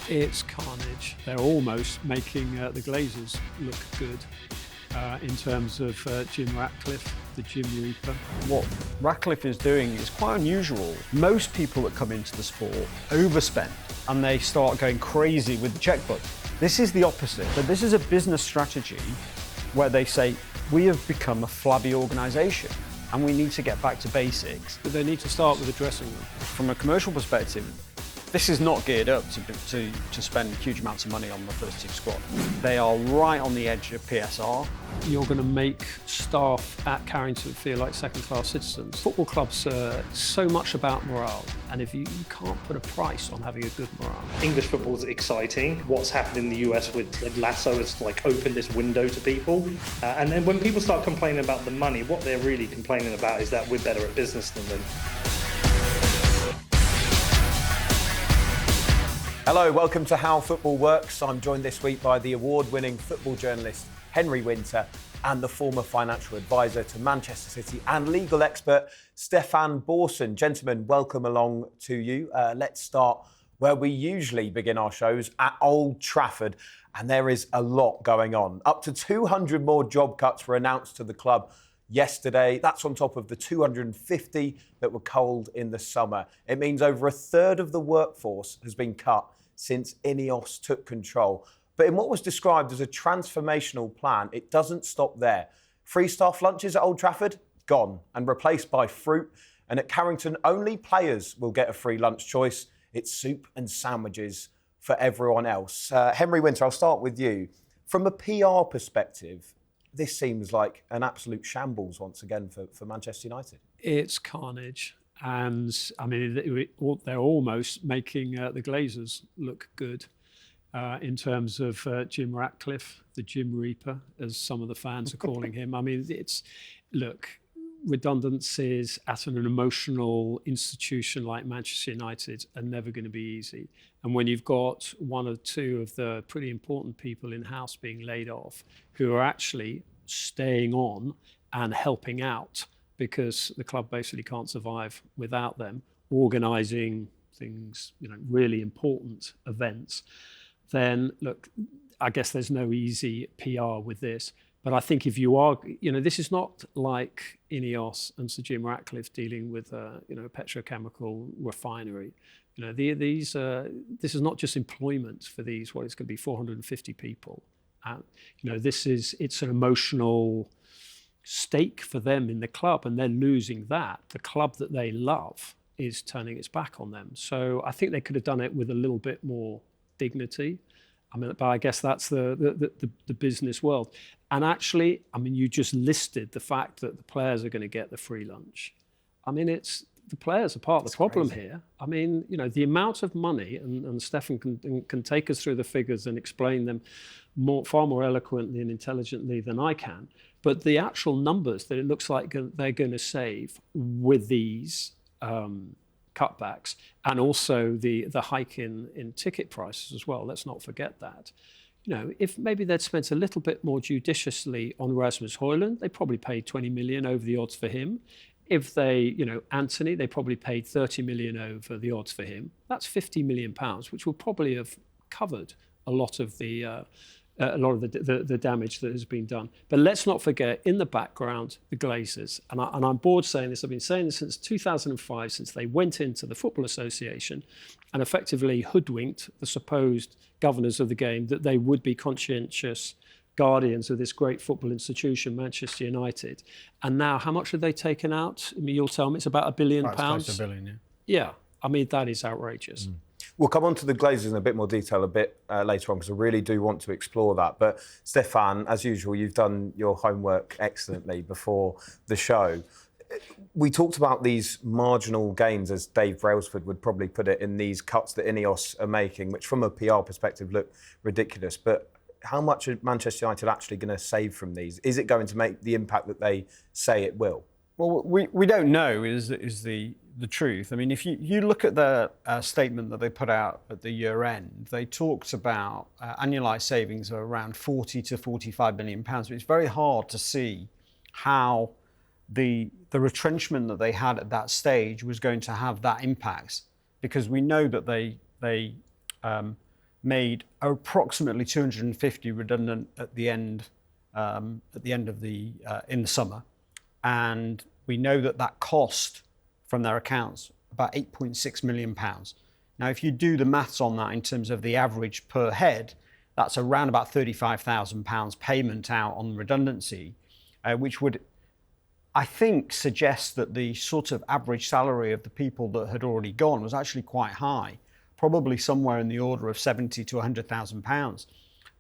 It's carnage. They're almost making the Glazers look good in terms of Jim Ratcliffe, the Jim Reaper. What Ratcliffe is doing is quite unusual. Most people that come into the sport overspend and they start going crazy with the checkbook. This is the opposite. But this is a business strategy where they say, we have become a flabby organisation and we need to get back to basics. But they need to start with the dressing room. From a commercial perspective, this is not geared up to spend huge amounts of money on the first team squad. They are right on the edge of PSR. You're going to make staff at Carrington feel like second-class citizens. Football clubs are so much about morale, and if you can't put a price on having a good morale. English football is exciting. What's happened in the US with Lasso has opened this window to people. And then when people start complaining about the money, what they're really complaining about is that we're better at business than them. Hello, welcome to How Football Works. I'm joined this week by the award-winning football journalist Henry Winter and the former financial advisor to Manchester City and legal expert Stefan Borson. Gentlemen, welcome along to you. Let's start where we usually begin our shows, at Old Trafford. And there is a lot going on. Up to 200 more job cuts were announced to the club yesterday. That's on top of the 250 that were culled in the summer. It means over a third of the workforce has been cut since Ineos took control. But in what was described as a transformational plan, it doesn't stop there. Free staff lunches at Old Trafford, gone and replaced by fruit. And at Carrington, only players will get a free lunch choice. It's soup and sandwiches for everyone else. Henry Winter, I'll start with you. From a PR perspective, this seems like an absolute shambles once again for Manchester United. It's carnage. And I mean, they're almost making the Glazers look good in terms of Jim Ratcliffe, the Jim Reaper, as some of the fans are calling him. I mean, redundancies at an emotional institution like Manchester United are never going to be easy. And when you've got one or two of the pretty important people in-house being laid off, who are actually staying on and helping out, because the club basically can't survive without them, organising things, really important events, then look, I guess there's no easy PR with this. But I think if you are, this is not like Ineos and Sir Jim Ratcliffe dealing with a petrochemical refinery. This is not just employment for these, it's going to be 450 people. It's an emotional stake for them in the club, and they're losing that. The club that they love is turning its back on them. So I think they could have done it with a little bit more dignity. But I guess that's the business world. And actually, you just listed the fact that the players are going to get the free lunch. The players are part of the problem here. The amount of money, and Stefan can take us through the figures and explain them far more eloquently and intelligently than I can. But the actual numbers that it looks like they're going to save with these cutbacks, and also the hike in ticket prices as well. Let's not forget that. If maybe they'd spent a little bit more judiciously on Rasmus Højlund, they probably paid 20 million over the odds for him. If they, Anthony, they probably paid 30 million over the odds for him. That's 50 million pounds, which will probably have covered a lot of the damage that has been done. But let's not forget, in the background, the Glazers. And I'm bored saying this. I've been saying this since 2005, since they went into the Football Association and effectively hoodwinked the supposed governors of the game that they would be conscientious guardians of this great football institution, Manchester United. And now, how much have they taken out? You'll tell me it's about £1 billion. Close to £1 billion, yeah. That is outrageous. We'll come on to the Glazers in a bit more detail a bit later on, because I really do want to explore that. But Stefan, as usual, you've done your homework excellently before the show. We talked about these marginal gains, as Dave Brailsford would probably put it, in these cuts that Ineos are making, which from a PR perspective look ridiculous. But how much is Manchester United actually going to save from these? Is it going to make the impact that they say it will? Well, we don't know is the truth. If you look at the statement that they put out at the year end, they talked about annualised savings of around 40 to 45 million pounds. But it's very hard to see how the retrenchment that they had at that stage was going to have that impact, because we know that they made approximately 250 redundant at the end of the in the summer, and we know that cost from their accounts about £8.6 million. Now, if you do the maths on that in terms of the average per head, that's around about £35,000 payment out on redundancy, which would, I think, suggest that the sort of average salary of the people that had already gone was actually quite high, probably somewhere in the order of £70,000 to £100,000.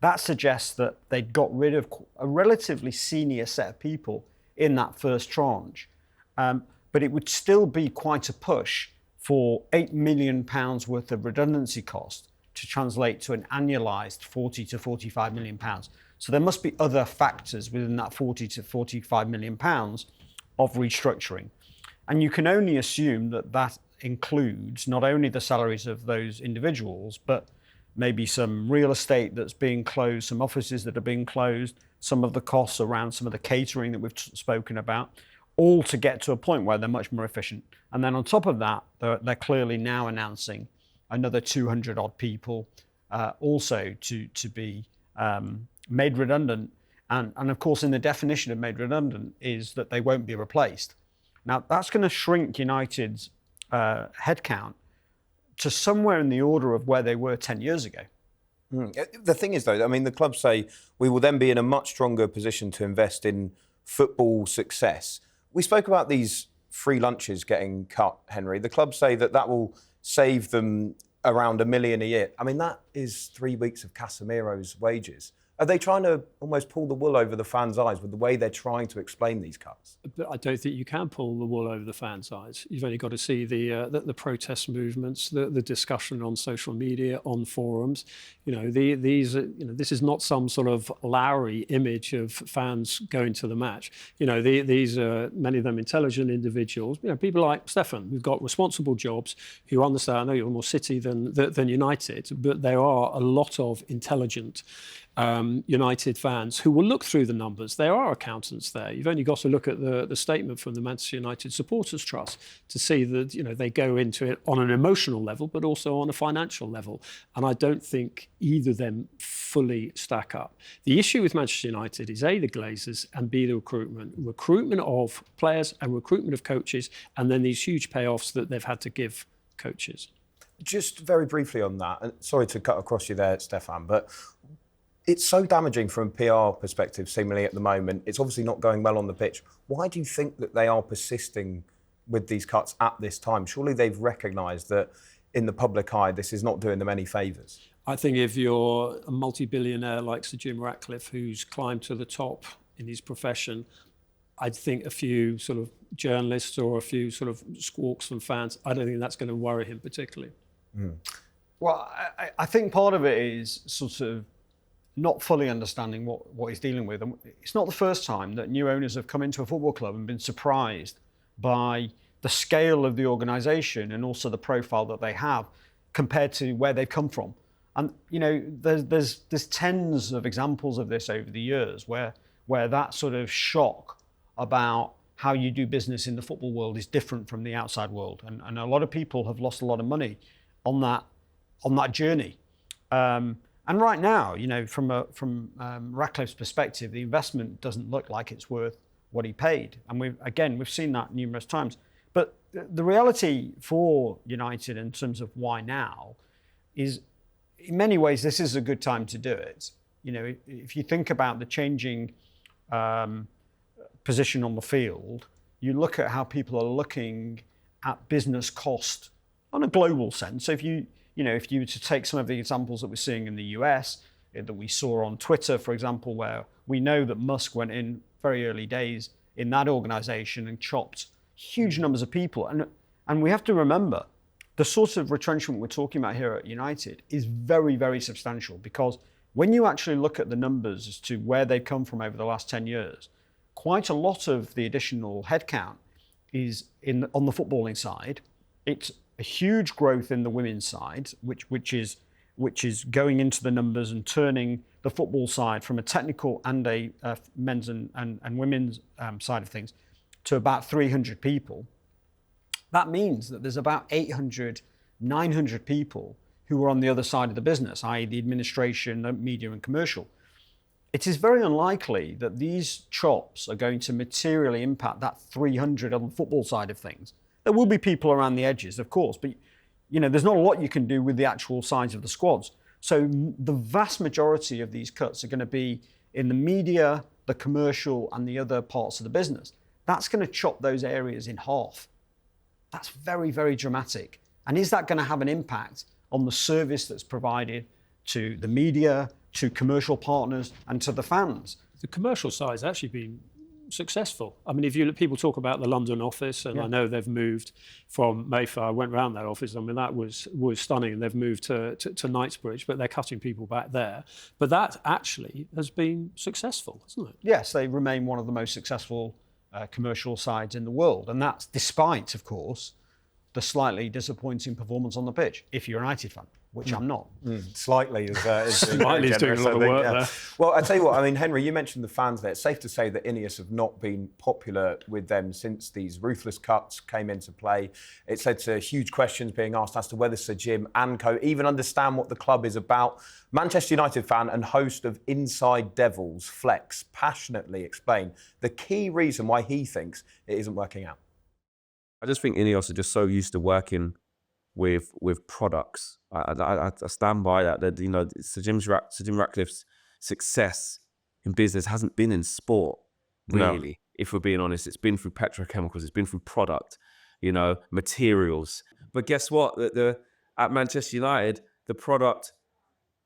That suggests that they'd got rid of a relatively senior set of people in that first tranche. But it would still be quite a push for £8 million worth of redundancy cost to translate to an annualised £40 to £45 million. So there must be other factors within that £40 to £45 million of restructuring. And you can only assume that that includes not only the salaries of those individuals, but maybe some real estate that's being closed, some offices that are being closed, some of the costs around some of the catering that we've spoken about, all to get to a point where they're much more efficient. And then on top of that, they're clearly now announcing another 200 odd people also to be made redundant. And of course, in the definition of made redundant is that they won't be replaced. Now, that's going to shrink United's headcount to somewhere in the order of where they were 10 years ago. The thing is, though, I mean, the clubs say we will then be in a much stronger position to invest in football success. We spoke about these free lunches getting cut, Henry. The clubs say that will save them around £1 million a year. I mean, that is 3 weeks of Casemiro's wages. Are they trying to almost pull the wool over the fans' eyes with the way they're trying to explain these cuts? But I don't think you can pull the wool over the fans' eyes. You've only got to see the protest movements, the discussion on social media, on forums. This is not some sort of Lowry image of fans going to the match. These are many of them intelligent individuals. People like Stefan, who've got responsible jobs, who understand. I know you're more City than United, but there are a lot of intelligent United fans who will look through the numbers. There are accountants there. You've only got to look at the statement from the Manchester United Supporters Trust to see that they go into it on an emotional level, but also on a financial level. And I don't think either of them fully stack up. The issue with Manchester United is A, the Glazers, and B, the recruitment of players and recruitment of coaches, and then these huge payoffs that they've had to give coaches. Just very briefly on that, and sorry to cut across you there, Stefan, but it's so damaging from a PR perspective, seemingly at the moment. It's obviously not going well on the pitch. Why do you think that they are persisting with these cuts at this time? Surely they've recognised that in the public eye, this is not doing them any favours. I think if you're a multi-billionaire like Sir Jim Ratcliffe, who's climbed to the top in his profession, I'd think a few sort of journalists or a few sort of squawks from fans, I don't think that's going to worry him particularly. Well, I think part of it is sort of not fully understanding what he's dealing with. And it's not the first time that new owners have come into a football club and been surprised by the scale of the organisation and also the profile that they have compared to where they've come from. And there's tens of examples of this over the years where that sort of shock about how you do business in the football world is different from the outside world. And a lot of people have lost a lot of money on that journey. And right now, from Ratcliffe's perspective, the investment doesn't look like it's worth what he paid. And we've seen that numerous times. But the reality for United in terms of why now is, in many ways, this is a good time to do it. If you think about the changing position on the field, you look at how people are looking at business cost on a global sense. So if you were to take some of the examples that we're seeing in the US, that we saw on Twitter, for example, where we know that Musk went in very early days in that organization and chopped huge numbers of people. And we have to remember, the sort of retrenchment we're talking about here at United is very, very substantial, because when you actually look at the numbers as to where they've come from over the last 10 years, quite a lot of the additional headcount is on the footballing side. It's a huge growth in the women's side, which is going into the numbers and turning the football side from a technical and a men's and women's side of things to about 300 people. That means that there's about 800, 900 people who are on the other side of the business, i.e. the administration, media and commercial. It is very unlikely that these chops are going to materially impact that 300 on the football side of things. There will be people around the edges, of course, but there's not a lot you can do with the actual size of the squads. So the vast majority of these cuts are going to be in the media, the commercial and the other parts of the business. That's going to chop those areas in half. That's very, very dramatic. And is that going to have an impact on the service that's provided to the media, to commercial partners and to the fans? The commercial side has actually been successful. I mean, if you look, people talk about the London office, and I know they've moved from Mayfair. I went round that office. I mean, that was stunning. And they've moved to Knightsbridge, but they're cutting people back there. But that actually has been successful, hasn't it? Yes, they remain one of the most successful commercial sides in the world, and that's despite, of course, the slightly disappointing performance on the pitch. If you're a United fan, which I'm not. Slightly is Slightly is doing a lot of work there. Well, I tell you what, I mean, Henry, you mentioned the fans there. It's safe to say that Ineos have not been popular with them since these ruthless cuts came into play. It's led to huge questions being asked as to whether Sir Jim and co even understand what the club is about. Manchester United fan and host of Inside Devils, Flex, passionately explained the key reason why he thinks it isn't working out. I just think Ineos are just so used to working with products. I stand by that. That Sir Jim Ratcliffe's success in business hasn't been in sport, really. No. If we're being honest, it's been through petrochemicals, it's been through product, materials. But guess what? At Manchester United, the product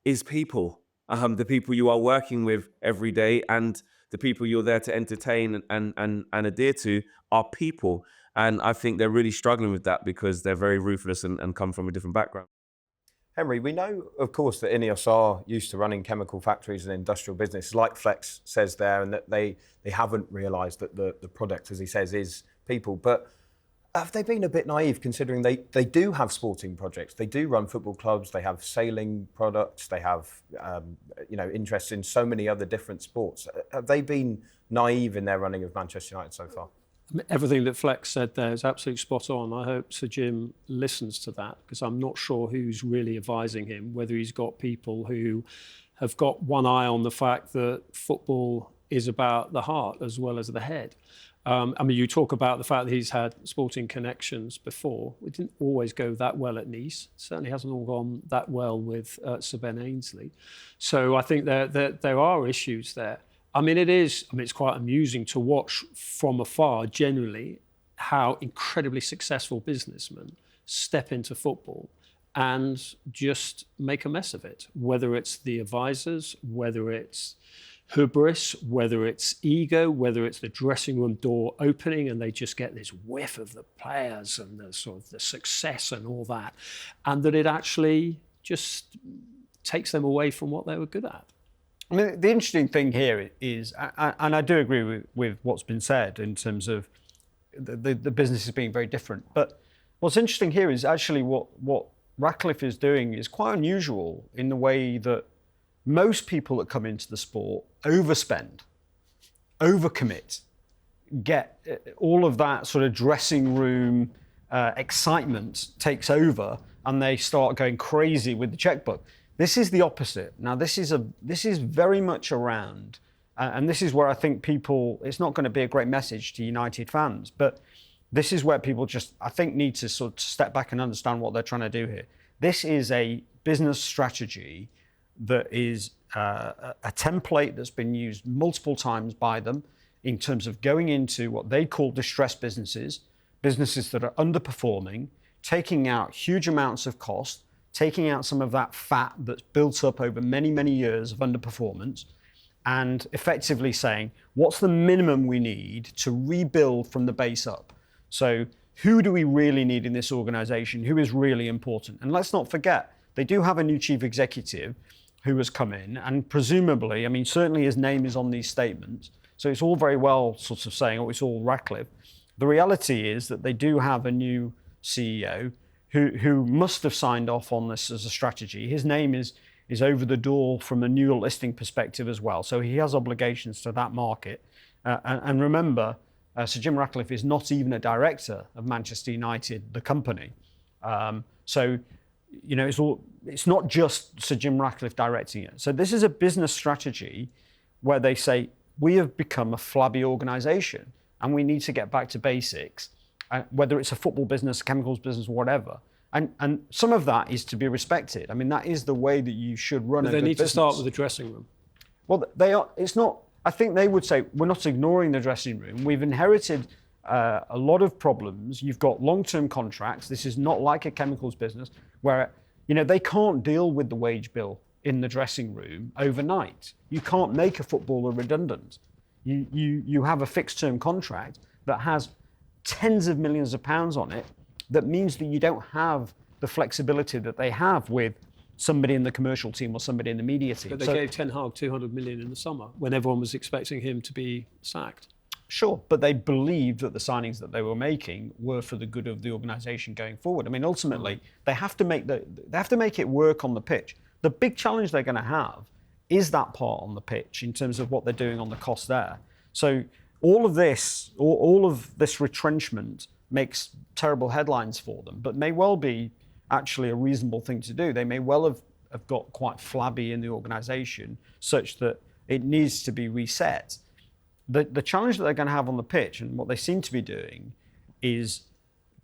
is people. The people you are working with every day, and the people you're there to entertain and adhere to are people. And I think they're really struggling with that because they're very ruthless and come from a different background. Henry, we know, of course, that Ineos are used to running chemical factories and industrial business, like Flex says there, and that they haven't realised that the product, as he says, is people. But have they been a bit naive, considering they do have sporting projects? They do run football clubs, they have sailing products, they have interests in so many other different sports. Have they been naive in their running of Manchester United so far? Everything that Flex said there is absolutely spot on. I hope Sir Jim listens to that, because I'm not sure who's really advising him, whether he's got people who have got one eye on the fact that football is about the heart as well as the head. You talk about the fact that he's had sporting connections before. It didn't always go that well at Nice. It certainly hasn't all gone that well with Sir Ben Ainsley. So I think there are issues there. It's quite amusing to watch from afar, generally, how incredibly successful businessmen step into football and just make a mess of it, whether it's the advisors, whether it's hubris, whether it's ego, whether it's the dressing room door opening and they just get this whiff of the players and the sort of the success and all that, and that it actually just takes them away from what they were good at. I mean, the interesting thing here is, and I do agree with what's been said in terms of the business is being very different. But what's interesting here is actually what Ratcliffe is doing is quite unusual in the way that most people that come into the sport overspend, overcommit, get all of that sort of dressing room excitement takes over, and they start going crazy with the checkbook. This is the opposite. Now, this is very much around, and this is where I think it's not going to be a great message to United fans, but this is where people just, I think, need to sort of step back and understand what they're trying to do here. This is a business strategy that is a template that's been used multiple times by them in terms of going into what they call distressed businesses that are underperforming, taking out huge amounts of cost, taking out some of that fat that's built up over many, many years of underperformance, and effectively saying, what's the minimum we need to rebuild from the base up? So who do we really need in this organization? Who is really important? And let's not forget, they do have a new chief executive who has come in, and presumably, certainly his name is on these statements. So it's all very well sort of saying, it's all Ratcliffe. The reality is that they do have a new CEO who must have signed off on this as a strategy. His name is over the door from a new listing perspective as well. So he has obligations to that market. And remember, Sir Jim Ratcliffe is not even a director of Manchester United, the company. So it's not just Sir Jim Ratcliffe directing it. So this is a business strategy where they say, we have become a flabby organisation and we need to get back to basics, whether it's a football business, chemicals business, whatever. And some of that is to be respected. I mean, that is the way that you should run a good business. They need to start with the dressing room. Well, they are. It's not. I think they would say we're not ignoring the dressing room. We've inherited a lot of problems. You've got long-term contracts. This is not like a chemicals business where they can't deal with the wage bill in the dressing room overnight. You can't make a footballer redundant. You have a fixed-term contract that has tens of millions of pounds on it. That means that you don't have the flexibility that they have with somebody in the commercial team or somebody in the media team. But they gave Ten Hag 200 million in the summer when everyone was expecting him to be sacked. Sure, but they believed that the signings that they were making were for the good of the organisation going forward. I mean, ultimately, they have to make it work on the pitch. The big challenge they're going to have is that part on the pitch in terms of what they're doing on the cost there. So all of this retrenchment makes terrible headlines for them, but may well be actually a reasonable thing to do. They may well have got quite flabby in the organisation such that it needs to be reset. The challenge that they're going to have on the pitch, and what they seem to be doing, is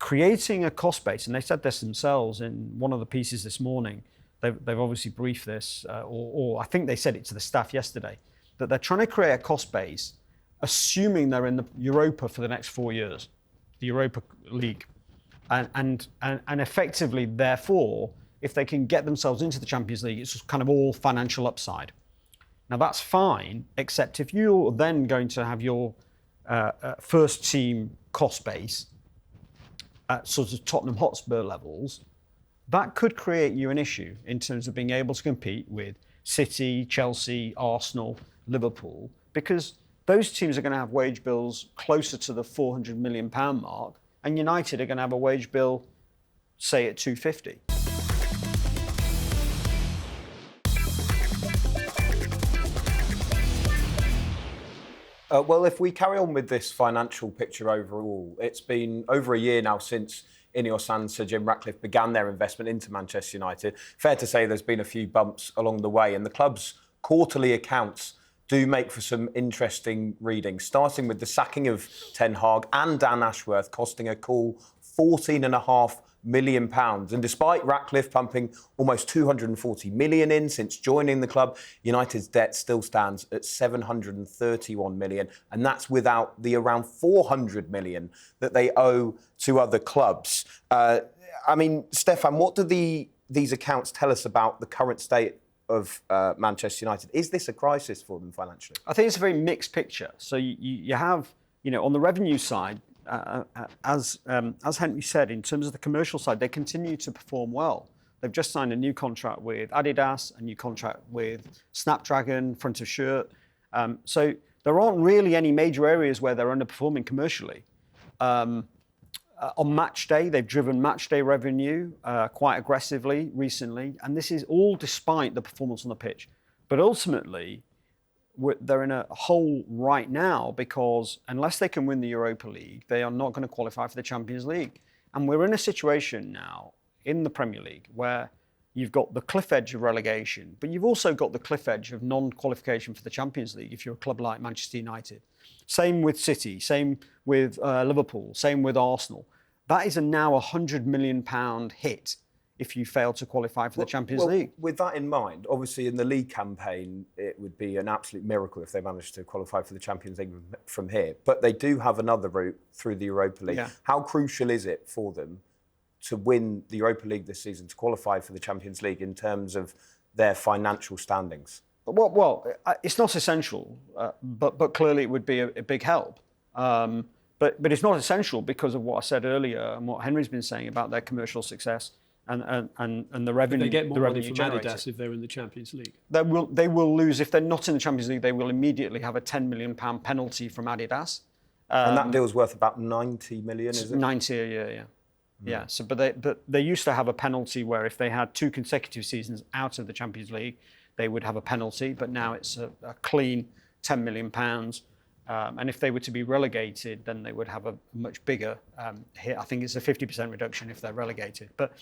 creating a cost base. And they said this themselves in one of the pieces this morning. They've obviously briefed this, or I think they said it to the staff yesterday, that they're trying to create a cost base, assuming they're in the Europa for the next 4 years, the Europa League. And effectively, therefore, if they can get themselves into the Champions League, it's kind of all financial upside. Now, that's fine, except if you're then going to have your first team cost base at sort of Tottenham Hotspur levels, that could create you an issue in terms of being able to compete with City, Chelsea, Arsenal, Liverpool, because those teams are going to have wage bills closer to the £400 million mark, and United are going to have a wage bill, say, at 250. Well, if we carry on with this financial picture overall, it's been over a year now since Ineos and Sir Jim Ratcliffe began their investment into Manchester United. Fair to say there's been a few bumps along the way, and the club's quarterly accounts do make for some interesting reading, starting with the sacking of Ten Hag and Dan Ashworth costing a cool £14.5 million. And despite Ratcliffe pumping almost 240 million in since joining the club, United's debt still stands at 731 million. And that's without the around 400 million that they owe to other clubs. I mean, Stefan, what do these accounts tell us about the current state of Manchester United? Is this a crisis for them financially? I think it's a very mixed picture. So you have, on the revenue side, as Henry said, in terms of the commercial side, they continue to perform well. They've just signed a new contract with Adidas, a new contract with Snapdragon, front of shirt. So there aren't really any major areas where they're underperforming commercially. On match day, they've driven match day revenue quite aggressively recently, and this is all despite the performance on the pitch. But ultimately, they're in a hole right now because unless they can win the Europa League, they are not going to qualify for the Champions League. And we're in a situation now in the Premier League where you've got the cliff edge of relegation, but you've also got the cliff edge of non-qualification for the Champions League if you're a club like Manchester United. Same with City, same with Liverpool, same with Arsenal. That is now a £100 million hit if you fail to qualify for the Champions League. With that in mind, obviously in the league campaign, it would be an absolute miracle if they managed to qualify for the Champions League from here. But they do have another route through the Europa League. Yeah. How crucial is it for them to win the Europa League this season, to qualify for the Champions League in terms of their financial standings? Well, it's not essential, but clearly it would be a big help. But it's not essential because of what I said earlier and what Henry's been saying about their commercial success and the revenue. They get more money from generated. Adidas if they're in the Champions League. They will lose if they're not in the Champions League. They will immediately have a £10 million penalty from Adidas. And that deal's worth about 90 million, is it? 90 a year, yeah. Yeah. So, but they used to have a penalty where if they had 2 consecutive seasons out of the Champions League, they would have a penalty. But now it's a clean £10 million. And if they were to be relegated, then they would have a much bigger hit. I think it's a 50% reduction if they're relegated. But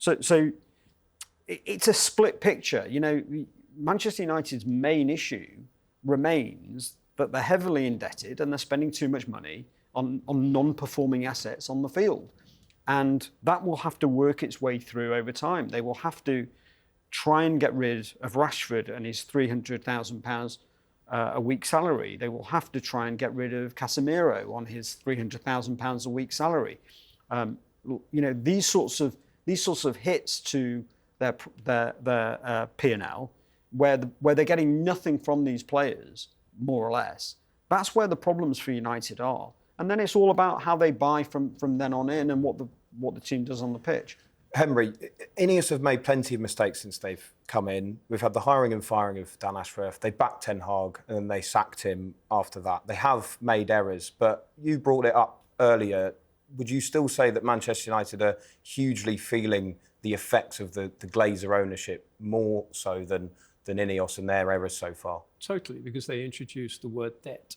So it's a split picture. You know, Manchester United's main issue remains that they're heavily indebted and they're spending too much money on non-performing assets on the field. And that will have to work its way through over time. They will have to try and get rid of Rashford and his £300,000 a week salary. They will have to try and get rid of Casemiro on his £300,000 a week salary. You know, these sorts of hits to their P&L, where they're getting nothing from these players, more or less. That's where the problems for United are. And then it's all about how they buy from then on in and what the team does on the pitch. Henry, Ineos have made plenty of mistakes since they've come in. We've had the hiring and firing of Dan Ashworth. They backed Ten Hag and then they sacked him after that. They have made errors, but you brought it up earlier. Would you still say that Manchester United are hugely feeling the effects of the Glazer ownership more so than Ineos and their errors so far? Totally, because they introduced the word debt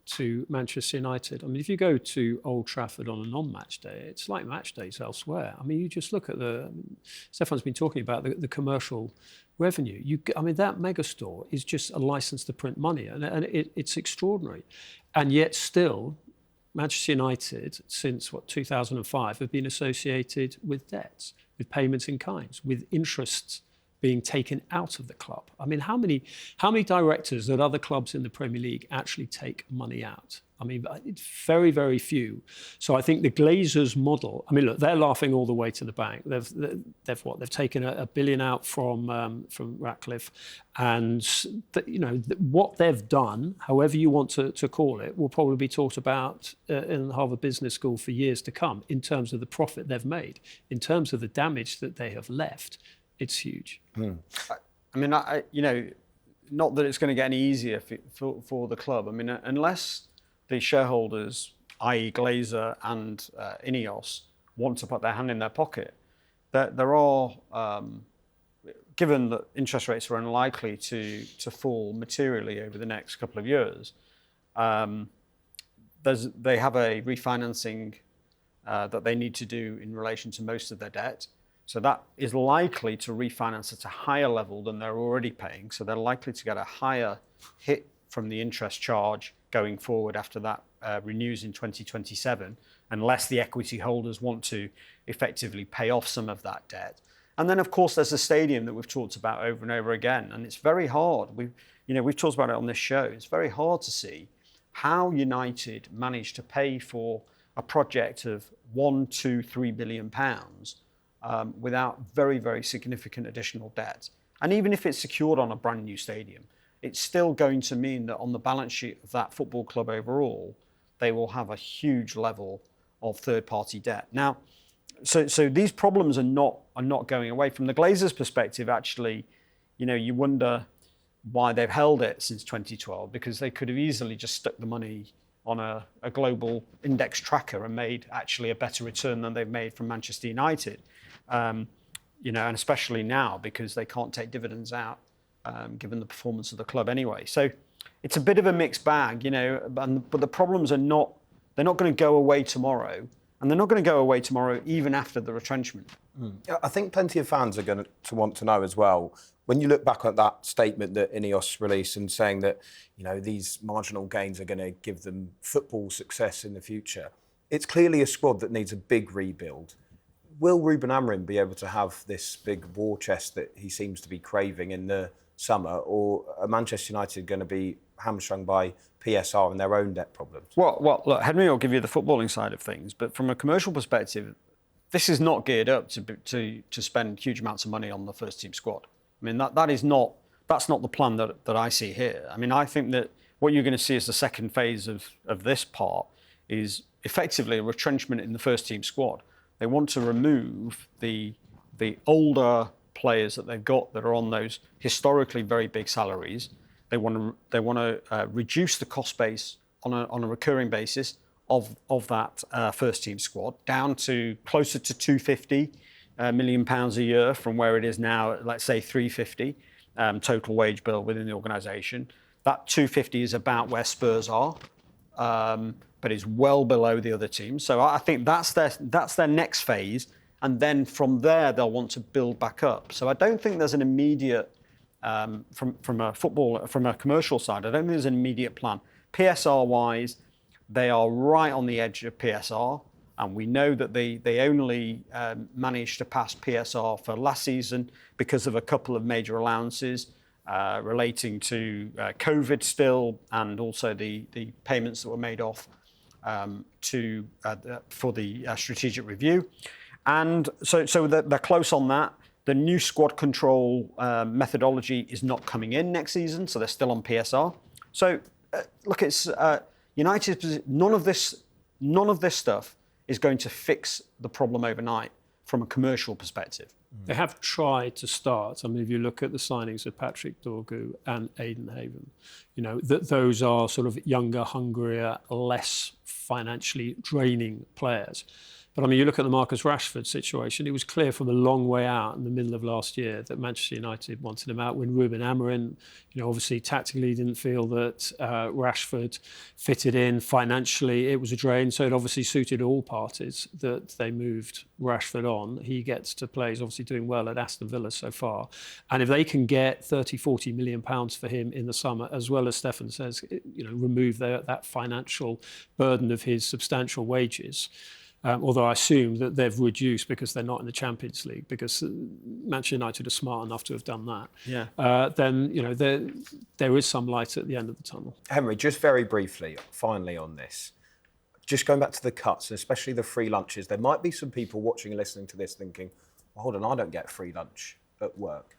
to Manchester United. I mean, if you go to Old Trafford on a non-match day, it's like match days elsewhere. I mean, you just look at Stefan's been talking about the commercial revenue. I mean, that megastore is just a license to print money, and it's extraordinary. And yet still, Manchester United, since 2005, have been associated with debts, with payments in kinds, with interests being taken out of the club. I mean, how many directors at other clubs in the Premier League actually take money out? I mean, it's very, very few. So I think the Glazers model, I mean, look, they're laughing all the way to the bank. They've taken a billion out from Ratcliffe, and what they've done, however you want to call it, will probably be talked about in the Harvard Business School for years to come in terms of the profit they've made, in terms of the damage that they have left. It's huge. I mean, not that it's going to get any easier for the club. I mean, unless the shareholders, i.e. Glazer and Ineos, want to put their hand in their pocket, there are, given that interest rates are unlikely to fall materially over the next couple of years, they have a refinancing that they need to do in relation to most of their debt. So that is likely to refinance at a higher level than they're already paying. So they're likely to get a higher hit from the interest charge going forward after that renews in 2027, unless the equity holders want to effectively pay off some of that debt. And then, of course, there's a stadium that we've talked about over and over again. And it's very hard. We've talked about it on this show. It's very hard to see how United managed to pay for a project of £1, £2, £3 billion without very, very significant additional debt. And even if it's secured on a brand new stadium, it's still going to mean that on the balance sheet of that football club overall, they will have a huge level of third-party debt. Now, so these problems are not going away. From the Glazers' perspective, actually, you wonder why they've held it since 2012, because they could have easily just stuck the money on a global index tracker and made actually a better return than they've made from Manchester United. And especially now because they can't take dividends out, given the performance of the club anyway. So it's a bit of a mixed bag, but the problems they're not going to go away tomorrow, and they're not going to go away tomorrow even after the retrenchment. I think plenty of fans are going to want to know as well, when you look back at that statement that Ineos released and saying that, these marginal gains are going to give them football success in the future, it's clearly a squad that needs a big rebuild. Will Ruben Amorim be able to have this big war chest that he seems to be craving in the summer, or are Manchester United going to be hamstrung by PSR and their own debt problems? Well, look, Henry will give you the footballing side of things, but from a commercial perspective, this is not geared up to spend huge amounts of money on the first team squad. I mean, that's not the plan that I see here. I mean, I think that what you're going to see as the second phase of this part is effectively a retrenchment in the first team squad. They want to remove the older players that they've got that are on those historically very big salaries. They want to reduce the cost base on a recurring basis of that first team squad down to closer to £250 million a year from where it is now, let's say 350 total wage bill within the organisation. That 250 is about where Spurs are. But is well below the other teams. So I think that's their next phase, and then from there they'll want to build back up. So I don't think there's an immediate, from a commercial side, I don't think there's an immediate plan. PSR-wise, they are right on the edge of PSR, and we know that they only managed to pass PSR for last season because of a couple of major allowances relating to COVID still, and also the payments that were made off for the strategic review. And so they're close on that. The new squad control methodology is not coming in next season, so they're still on PSR. So look, it's United. None of this stuff is going to fix the problem overnight from a commercial perspective. They have tried to start. I mean, if you look at the signings of Patrick Dorgu and Aidan Haven, those are sort of younger, hungrier, less financially draining players. But I mean, you look at the Marcus Rashford situation, it was clear from a long way out in the middle of last year that Manchester United wanted him out. When Ruben Amorim, obviously tactically didn't feel that Rashford fitted in. Financially, it was a drain. So it obviously suited all parties that they moved Rashford on. He gets to play, he's obviously doing well at Aston Villa so far. And if they can get 30, 40 million pounds for him in the summer, as well as Stefan says, remove that financial burden of his substantial wages, although I assume that they've reduced because they're not in the Champions League, because Manchester United are smart enough to have done that. Yeah. Then there is some light at the end of the tunnel. Henry, just very briefly, finally on this, just going back to the cuts, especially the free lunches, there might be some people watching and listening to this thinking, well, hold on, I don't get free lunch at work.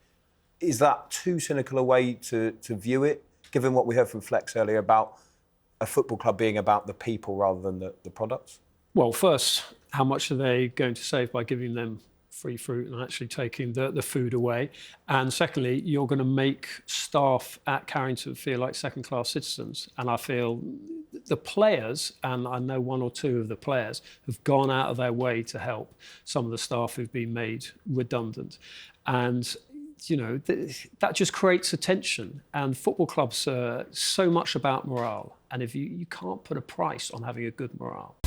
Is that too cynical a way to view it, given what we heard from Flex earlier about a football club being about the people rather than the products? Well, first, how much are they going to save by giving them free fruit and actually taking the food away? And secondly, you're going to make staff at Carrington feel like second-class citizens. And I feel the players, and I know one or two of the players, have gone out of their way to help some of the staff who've been made redundant. And that just creates a tension. And football clubs are so much about morale. And if you can't put a price on having a good morale.